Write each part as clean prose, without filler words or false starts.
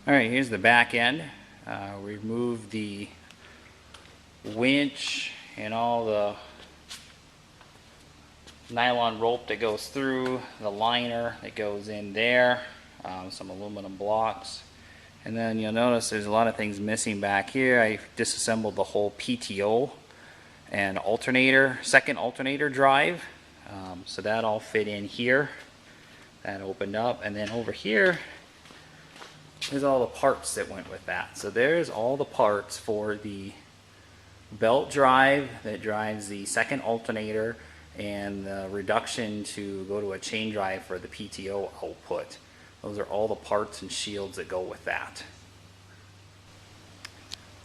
Alright, here's the back end. Remove the winch and all the nylon rope that goes through, the liner that goes in there, some aluminum blocks. And then you'll notice there's a lot of things missing back here. I disassembled the whole PTO and alternator, second alternator drive. So that all fit in here. That opened up, and then over here there's all the parts that went with that. So there's all the parts for the belt drive that drives the second alternator and the reduction to go to a chain drive for the PTO output. Those are all the parts and shields that go with that.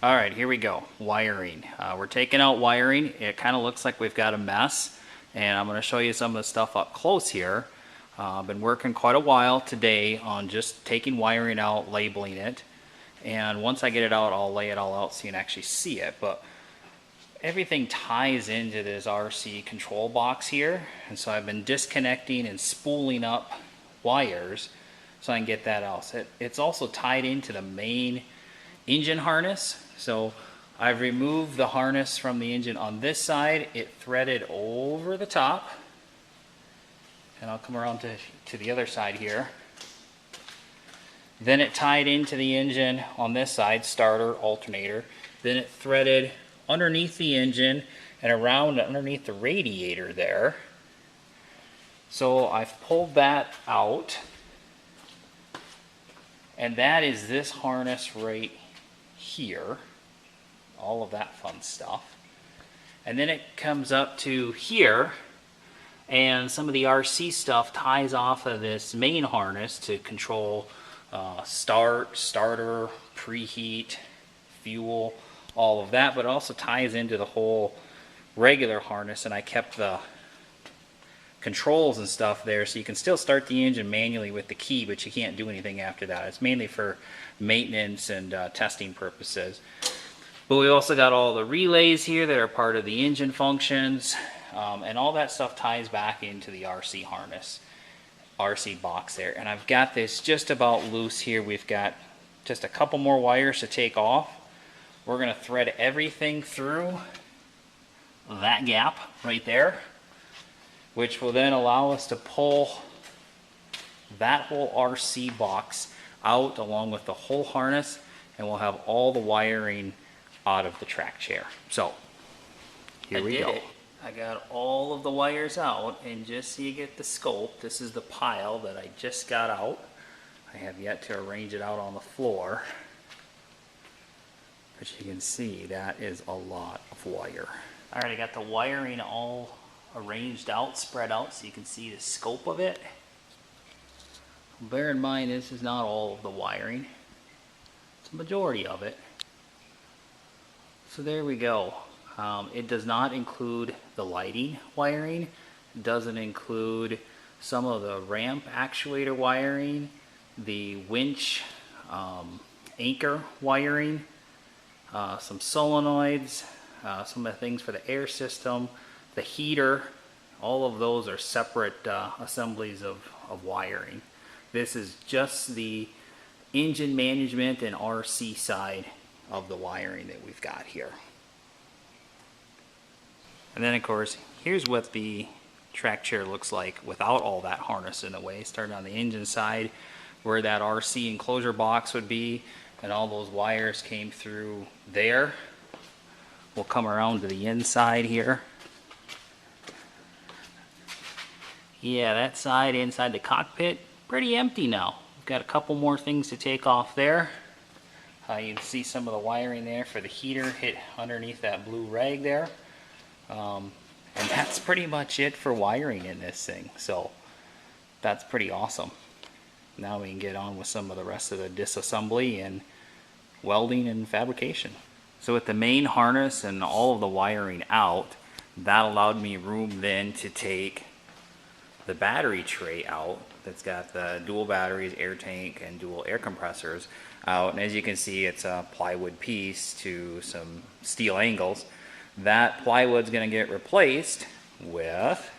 Alright, here we go. Wiring. We're taking out wiring. It kind of looks like we've got a mess, and I'm going to show you some of the stuff up close here. I've been working quite a while today on just taking wiring out, labeling it, and once I get it out, I'll lay it all out so you can actually see it. But everything ties into this RC control box here, and so I've been disconnecting and spooling up wires so I can get that out. It's also tied into the main engine harness, so I've removed the harness from the engine on this side. It threaded over the top, and I'll come around to the other side here. Then it tied into the engine on this side, starter, alternator. Then it threaded underneath the engine and around underneath the radiator there. So I've pulled that out, and that is this harness right here. All of that fun stuff. And then it comes up to here, and some of the RC stuff ties off of this main harness to control starter, preheat, fuel, all of that, but it also ties into the whole regular harness, and I kept the controls and stuff there so you can still start the engine manually with the key, but you can't do anything after that. It's mainly for maintenance and testing purposes. But we also got all the relays here that are part of the engine functions, and all that stuff ties back into the RC harness, RC box there. And I've got this just about loose here. We've got just a couple more wires to take off. We're going to thread everything through that gap right there, which will then allow us to pull that whole RC box out along with the whole harness, and we'll have all the wiring out of the track chair. So here we go. I got all of the wires out, and just so you get the scope, this is the pile that I just got out. I have yet to arrange it out on the floor, but you can see that is a lot of wire. Alright, I got the wiring all arranged out, spread out, so you can see the scope of it. Bear in mind, this is not all of the wiring. It's a majority of it. So there we go. It does not include the lighting wiring. It doesn't include some of the ramp actuator wiring, the winch anchor wiring, some solenoids, some of the things for the air system, the heater. All of those are separate assemblies of wiring. This is just the engine management and RC side of the wiring that we've got here. And then of course, here's what the track chair looks like without all that harness in the way. Starting on the engine side where that RC enclosure box would be, and all those wires came through there. We'll come around to the inside here. Yeah, that side inside the cockpit, pretty empty now. We've got a couple more things to take off there. You can see some of the wiring there for the heater hit underneath that blue rag there. And that's pretty much it for wiring in this thing. So that's pretty awesome. Now we can get on with some of the rest of the disassembly and welding and fabrication. So with the main harness and all of the wiring out, that allowed me room then to take the battery tray out that's got the dual batteries, air tank, and dual air compressors out. And as you can see, it's a plywood piece to some steel angles. That plywood's going to get replaced with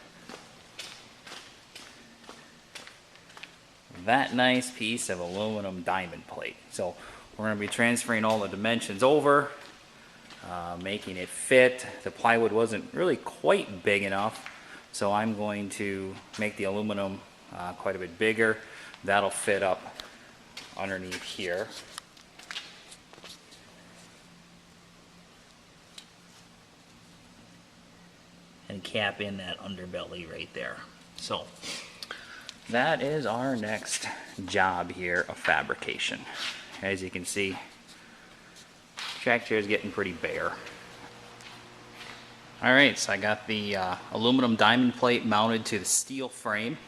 that nice piece of aluminum diamond plate. So we're going to be transferring all the dimensions over, making it fit. The plywood wasn't really quite big enough, so I'm going to make the aluminum quite a bit bigger. That'll fit up underneath here. And cap in that underbelly right there. So that is our next job here of fabrication. As you can see, track chair is getting pretty bare. Alright, so I got the aluminum diamond plate mounted to the steel frame.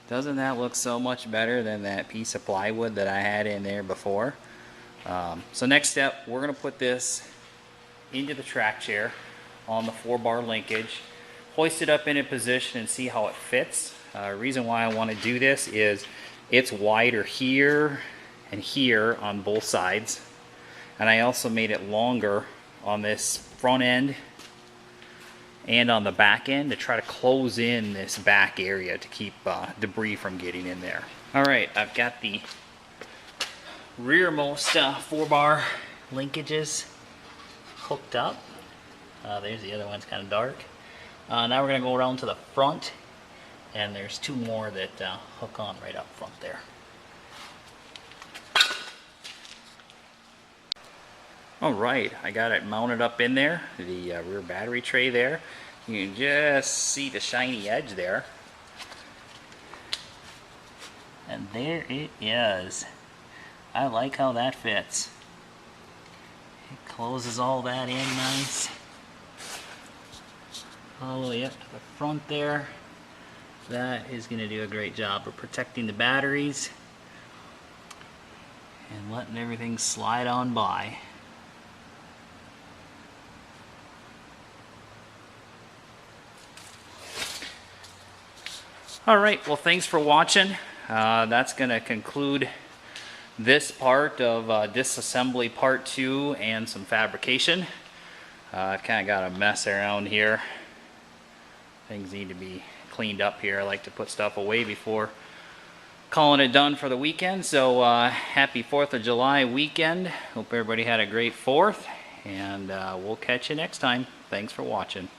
Doesn't that look so much better than that piece of plywood that I had in there before? So next step, we're going to put this into the track chair on the 4-bar linkage, hoist it up in a position and see how it fits. Reason why I want to do this is it's wider here and here on both sides, and I also made it longer on this front end and on the back end to try to close in this back area to keep debris from getting in there. Alright, I've got the rearmost 4-bar linkages hooked up. There's the other one's kind of dark. Now we're going to go around to the front, and there's 2 more that hook on right up front there. Alright, I got it mounted up in there, the rear battery tray there. You can just see the shiny edge there. And there it is. I like how that fits. It closes all that in nice. All the way up to the front there. That is going to do a great job of protecting the batteries and letting everything slide on by. Alright, well, thanks for watching. That's going to conclude this part of disassembly part 2 and some fabrication. I've kind of got a mess around here. Things need to be cleaned up here. I like to put stuff away before calling it done for the weekend. So happy 4th of July weekend. Hope everybody had a great 4th, and we'll catch you next time. Thanks for watching.